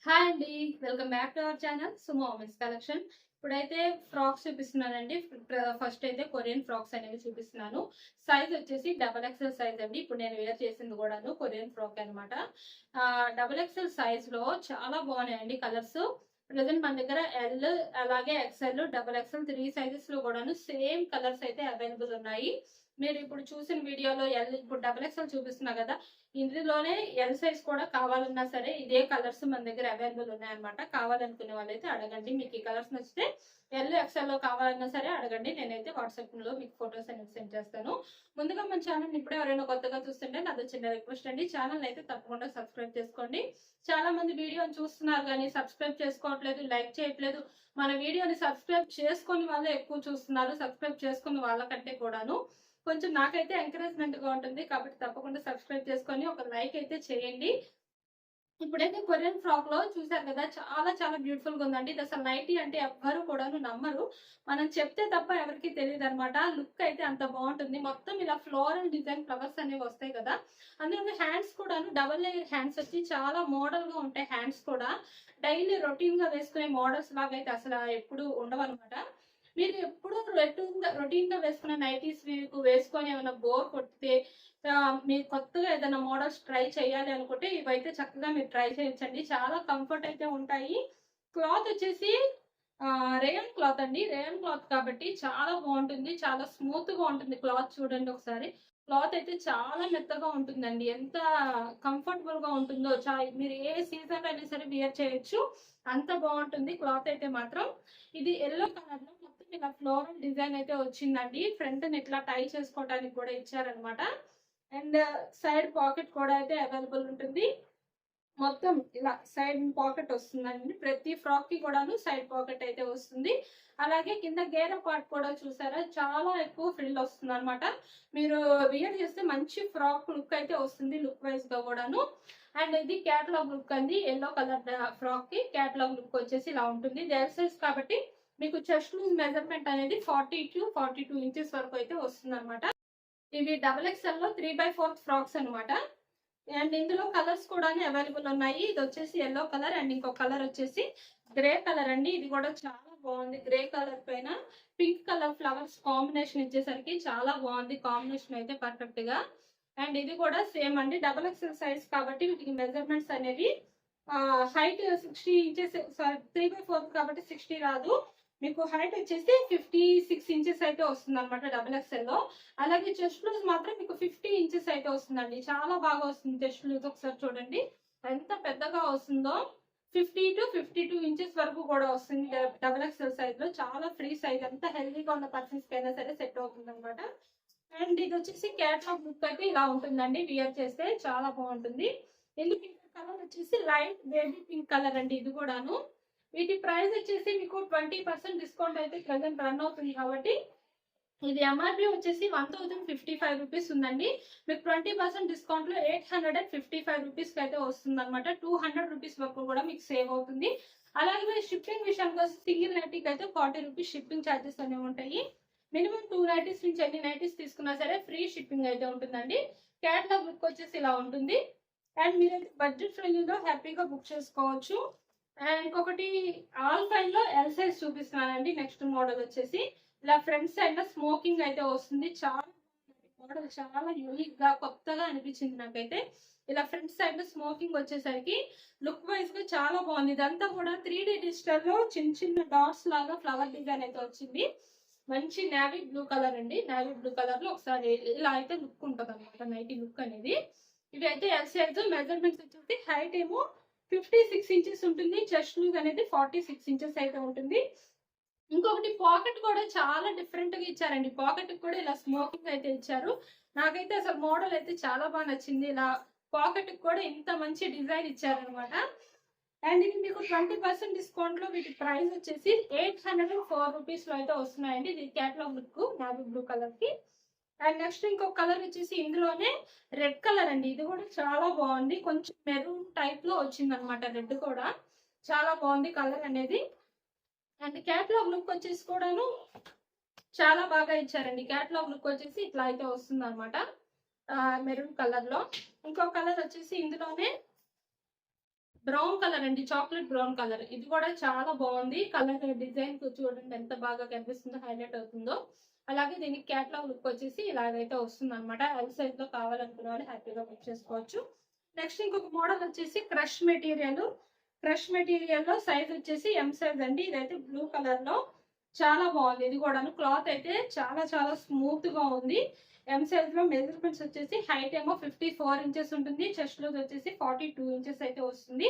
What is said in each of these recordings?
Hi అండి. Welcome back to our channel Sumo women's collection. ఇప్పుడైతే frocks చూపిస్తున్నానండి. First అయితే కొరియన్ ఫ్రాక్స్ అనేవి చూపిస్తున్నాను. సైజ్ వచ్చేసి డబల్ ఎక్స్ఎల్ సైజ్ అండి. ఇప్పుడు నేను వేర్ చేసింది కూడాను కొరియన్ ఫ్రాక్ అనమాట. డబల్ ఎక్స్ఎల్ సైజ్ లో చాలా బాగున్నాయండి కలర్స్. ప్రజెంట్ మన దగ్గర ఎల్, అలాగే ఎక్స్ఎల్, డబల్ ఎక్స్ఎల్ 3 సైజెస్ లో కూడాను సేమ్ కలర్స్ అయితే అవైలబుల్ ఉన్నాయి. మీరు ఇప్పుడు చూసిన వీడియోలో ఎల్, ఇప్పుడు డబల్ ఎక్స్ఎల్ చూపిస్తున్నా కదా, ఇందులోనే ఎల్ సైజ్ కూడా కావాలన్నా సరే ఇదే కలర్స్ మన దగ్గర అవైలబుల్ ఉన్నాయన్నమాట. కావాలనుకునే వాళ్ళైతే అడగండి. మీకు ఈ కలర్స్ నచ్చితే ఎల్, ఎక్స్ఎల్ లో కావాలన్నా సరే అడగండి. నేనైతే వాట్సాప్ లో మీకు ఫొటోస్ అనేది సెండ్ చేస్తాను. ముందుగా మన ఛానల్ ఇప్పుడే ఎవరైనా కొత్తగా చూస్తుంటే నాది చిన్న రిక్వెస్ట్ అండి, ఛానల్ అయితే తప్పకుండా సబ్స్క్రైబ్ చేసుకోండి. చాలా మంది వీడియోని చూస్తున్నారు కానీ సబ్స్క్రైబ్ చేసుకోవట్లేదు, లైక్ చేయట్లేదు. మన వీడియోని సబ్స్క్రైబ్ చేసుకుని వాళ్ళే ఎక్కువ చూస్తున్నారు. సబ్స్క్రైబ్ చేసుకున్న వాళ్ళకంటే కూడాను కొంచెం నాకైతే ఎంకరేజ్మెంట్ గా ఉంటుంది. కాబట్టి తప్పకుండా సబ్స్క్రైబ్ చేసుకొని ఒక లైక్ అయితే చేయండి. ఇప్పుడైతే కొరియన్ ఫ్రాక్ లో చూసారు కదా, చాలా చాలా బ్యూటిఫుల్ గా ఉందండి. ఇది అసలు నైటీ అంటే ఎవ్వరు కూడాను నమ్మరు. మనం చెప్తే తప్ప ఎవరికి తెలియదు అనమాట. లుక్ అయితే అంత బాగుంటుంది. మొత్తం ఇలా ఫ్లోరల్ డిజైన్ ఫ్లవర్స్ అనేవి వస్తాయి కదా. అందులో హ్యాండ్స్ కూడాను డబల్ లేయర్ హ్యాండ్స్ వచ్చి చాలా మోడల్ గా ఉంటాయి. హ్యాండ్స్ కూడా డైలీ రొటీన్ గా వేసుకునే మోడల్స్ లాగా అయితే అసలు ఎప్పుడు ఉండవు అనమాట. మీరు ఎప్పుడు రొటీన్ గా వేసుకునే నైటీస్ మీకు వేసుకొని ఏమైనా బోర్ కొడితే, మీరు కొత్తగా ఏదైనా మోడల్స్ ట్రై చేయాలి అనుకుంటే ఇవైతే చక్కగా మీరు ట్రై చేయొచ్చండి. చాలా కంఫర్ట్ అయితే ఉంటాయి. క్లాత్ వచ్చేసి రేయన్ క్లాత్ అండి. రేయన్ క్లాత్ కాబట్టి చాలా బాగుంటుంది. చాలా స్మూత్ గా ఉంటుంది క్లాత్. చూడండి ఒకసారి. క్లాత్ అయితే చాలా మెత్తగా ఉంటుందండి. ఎంత కంఫర్టబుల్ గా ఉంటుందో, మీరు ఏ సీజన్ అయినా సరే వియర్ చేయొచ్చు. అంత బాగుంటుంది క్లాత్ అయితే మాత్రం. ఇది ఎల్లో కలర్ లో మొత్తం ఇలా ఫ్లోరల్ డిజైన్ అయితే వచ్చిందండి. ఫ్రంట్ ఇట్లా టై చేసుకోవడానికి కూడా ఇచ్చారనమాట. అండ్ సైడ్ పాకెట్ కూడా అయితే అవైలబుల్ ఉంటుంది. మొత్తం ఇలా సైడ్ పాకెట్ వస్తుందండి. ప్రతి ఫ్రాక్ కి కూడాను సైడ్ పాకెట్ అయితే వస్తుంది. అలాగే కింద గేర పార్ట్ కూడా చూసారా, చాలా ఎక్కువ ఫ్రిల్ వస్తుంది అనమాట. మీరు వియర్ చేస్తే మంచి ఫ్రాక్ లుక్ అయితే వస్తుంది, లుక్ వైజ్ గా కూడాను. అండ్ ఇది క్యాటలాగ్ లుక్ అండి. ఎల్లో కలర్ ఫ్రాక్ కి క్యాటలాగ్ లుక్ వచ్చేసి ఇలా ఉంటుంది. డెల్ సైజ్ కాబట్టి మీకు చెస్ట్ లూజ్ మెజర్మెంట్ అనేది 40 to 42 ఇంచెస్ వరకు అయితే వస్తుంది అనమాట. ఇవి డబల్ ఎక్స్ఎల్ లో 3/4 ఫ్రాక్స్ అనమాట. అండ్ ఇందులో కలర్స్ కూడా అవైలబుల్ ఉన్నాయి. ఇది వచ్చేసి ఎల్లో కలర్ అండ్ ఇంకో కలర్ వచ్చేసి గ్రే కలర్ అండి. ఇది కూడా చాలా బాగుంది. గ్రే కలర్ పైన పింక్ కలర్ ఫ్లవర్స్ కాంబినేషన్ ఇచ్చేసరికి చాలా బాగుంది. కాంబినేషన్ అయితే పర్ఫెక్ట్ గా. అండ్ ఇది కూడా సేమ్ అండి, డబల్ ఎక్స్ఎల్ సైజ్ కాబట్టి వీటికి మెజర్మెంట్స్ అనేవి హైట్ 60 ఇంచెస్, 3/4 కాబట్టి 60 రాదు. మీకు హైట్ వచ్చేసి 56 ఇంచెస్ అయితే వస్తుంది అనమాట డబుల్ ఎక్స్ఎల్ లో. అలాగే చెస్ట్ లూజ్ మాత్రం మీకు 50 ఇంచెస్ అయితే వస్తుందండి. చాలా బాగా వస్తుంది చెస్ట్ లూజ్. ఒకసారి చూడండి ఎంత పెద్దగా వస్తుందో. 50 to 52 ఇంచెస్ వరకు కూడా వస్తుంది డబుల్ ఎక్స్ఎల్ సైజ్ లో. చాలా ఫ్రీ సైజ్, ఎంత హెల్దీగా ఉన్న పర్సన్స్ కైనా సరే సెట్ అవుతుంది అనమాట. అండ్ ఇది వచ్చేసి క్యాట్లాగ్ బుక్ అయితే ఇలా ఉంటుందండి. వియర్ చేస్తే చాలా బాగుంటుంది. ఇందుకు కలర్ వచ్చేసి లైట్ బేబీ పింక్ కలర్ అండి. ఇది కూడాను వీటి ప్రైస్ వచ్చేసి మీకు 20% డిస్కౌంట్ అయితే ప్రెసెంట్ రన్ అవుతుంది కాబట్టి ఇది ఎంఆర్పి వచ్చేసి 1055 రూపీస్ ఉందండి. మీకు 20% డిస్కౌంట్ లో 855 రూపీస్ కి అయితే వస్తుంది అనమాట. 200 రూపీస్ వరకు కూడా మీకు సేవ్ అవుతుంది. అలాగే షిప్పింగ్ విషయానికి వస్తే సింగిల్ నైటీకి అయితే 40 రూపీస్ షిప్పింగ్ ఛార్జెస్ అనేవి ఉంటాయి. మినిమం 2 నైటీస్ నుంచి ఎన్ని నైటీస్ తీసుకున్నా సరే ఫ్రీ షిప్పింగ్ అయితే ఉంటుందండి. క్యాటలాగ్ బుక్ వచ్చేసి ఇలా ఉంటుంది. అండ్ మీరైతే బడ్జెట్ ఫ్రెండ్లీలో హ్యాపీగా బుక్ చేసుకోవచ్చు. అండ్ ఇంకొకటి ఆల్ ఫైన్ లో ఎల్ సైజ్ చూపిస్తున్నానండి. నెక్స్ట్ మోడల్ వచ్చేసి ఇలా ఫ్రంట్ సైడ్ లో స్మోకింగ్ అయితే వస్తుంది. చాలా మోడల్ చాలా యూనిక్ గా కొత్తగా అనిపించింది నాకైతే. ఇలా ఫ్రంట్ సైడ్ లో స్మోకింగ్ వచ్చేసరికి లుక్ వైజ్ గా చాలా బాగుంది. ఇదంతా కూడా 3D డిజిటల్ లో చిన్న చిన్న డాట్స్ లాగా ఫ్లవర్ డిజైన్ అయితే వచ్చింది. మంచి నావీ బ్లూ కలర్ అండి. నావీ బ్లూ కలర్ లో ఒకసారి ఇలా అయితే లుక్ ఉంటుంది అనమాట, నైటీ లుక్ అనేది. ఇవి అయితే ఎల్ సైజ్. మెజర్మెంట్స్ వచ్చేసి హైట్ ఏమో 56 ఇంచెస్ ఉంటుంది. చెస్ట్ లూజ్ అనేది 46 ఇంచెస్ అయితే ఉంటుంది. ఇంకొకటి పాకెట్ కూడా చాలా డిఫరెంట్ గా ఇచ్చారండి. పాకెట్ కూడా ఇలా స్మోకింగ్ అయితే ఇచ్చారు. నాకైతే అసలు మోడల్ అయితే చాలా బాగా నచ్చింది. ఇలా పాకెట్ కూడా ఇంత మంచి డిజైన్ ఇచ్చారనమాట. అండ్ ఇది మీకు 20% డిస్కౌంట్ లో వీటి ప్రైస్ వచ్చేసి 804 రూపీస్ లో అయితే వస్తున్నాయండి. ఇది catalogue look navy blue colour కి. అండ్ నెక్స్ట్ ఇంకొక కలర్ వచ్చేసి ఇందులోనే రెడ్ కలర్ అండి. ఇది కూడా చాలా బాగుంది. కొంచెం మెరూన్ టైప్ లో వచ్చింది అనమాట. రెడ్ కూడా చాలా బాగుంది కలర్ అనేది. అండ్ క్యాటలాగ్ లుక్ వచ్చేసి కూడాను చాలా బాగా ఇచ్చారండి. క్యాటలాగ్ లుక్ వచ్చేసి ఇట్లా అయితే వస్తుంది అనమాట, మెరూన్ కలర్ లో. ఇంకో కలర్ వచ్చేసి ఇందులోనే బ్రౌన్ కలర్ అండి, చాక్లెట్ బ్రౌన్ కలర్. ఇది కూడా చాలా బాగుంది. కలర్ డిజైన్ చూడండి ఎంత బాగా కనిపిస్తుందో, హైలైట్ అవుతుందో. అలాగే దీనికి క్యాట్లాగ్ లుక్ వచ్చేసి ఇలాగైతే వస్తుంది అనమాట. ఎల్ సైజ్ లో కావాలనుకున్న వాళ్ళు హ్యాపీగా బుక్ చేసుకోవచ్చు. నెక్స్ట్ ఇంకొక మోడల్ వచ్చేసి క్రష్ మెటీరియల్. క్రష్ మెటీరియల్ లో సైజ్ వచ్చేసి ఎం సైజ్ అండి. ఇదైతే బ్లూ కలర్ లో చాలా బాగుంది. ఇది కూడాను క్లాత్ అయితే చాలా చాలా స్మూత్ గా ఉంది. ఎం సైజ్ లో మెజర్మెంట్స్ వచ్చేసి హైట్ ఏమో 54 ఇంచెస్ ఉంటుంది, చెస్ట్ లూజ్ వచ్చేసి 42 ఇంచెస్ అయితే వస్తుంది.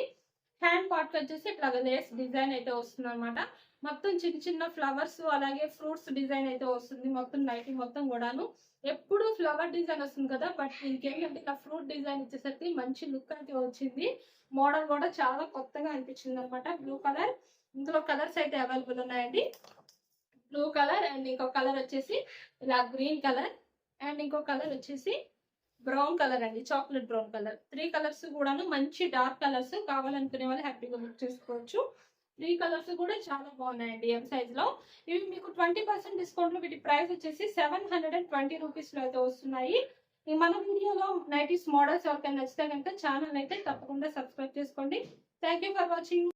హ్యాండ్ పార్ట్ వచ్చేసి ఇట్లా లేస్ డిజైన్ అయితే వస్తుంది అనమాట. మొత్తం చిన్న చిన్న ఫ్లవర్స్ అలాగే ఫ్రూట్స్ డిజైన్ అయితే వస్తుంది. మొత్తం నైటీ మొత్తం కూడాను ఎప్పుడు ఫ్లవర్ డిజైన్ వస్తుంది కదా, బట్ ఇంకేంటంటే ఇట్లా ఫ్రూట్ డిజైన్ ఇచ్చేసరికి మంచి లుక్ అయితే వచ్చింది. మోడల్ కూడా చాలా కొత్తగా అనిపించింది అనమాట. బ్లూ కలర్, ఇందులో కలర్స్ అయితే అవైలబుల్ ఉన్నాయండి. బ్లూ కలర్ అండ్ ఇంకో కలర్ వచ్చేసి ఇలా గ్రీన్ కలర్ అండ్ ఇంకో కలర్ వచ్చేసి బ్రౌన్ కలర్ అండి, చాక్లెట్ బ్రౌన్ కలర్. 3 కలర్స్ కూడాను మంచి డార్క్ కలర్స్. కావాలనుకునే వాళ్ళు హ్యాపీగా బుక్ చేసుకోవచ్చు. 3 కలర్స్ కూడా చాలా బాగున్నాయండి ఎం సైజ్ లో. ఇవి మీకు 20% డిస్కౌంట్ లో వీటి ప్రైస్ వచ్చేసి 720 రూపీస్ లో అయితే వస్తున్నాయి. ఈ మన వీడియోలో నైటీస్ మోడల్స్ ఎవరికైనా నచ్చితే కనుక ఛానల్ అయితే తప్పకుండా సబ్స్క్రైబ్ చేసుకోండి. Thank for watching.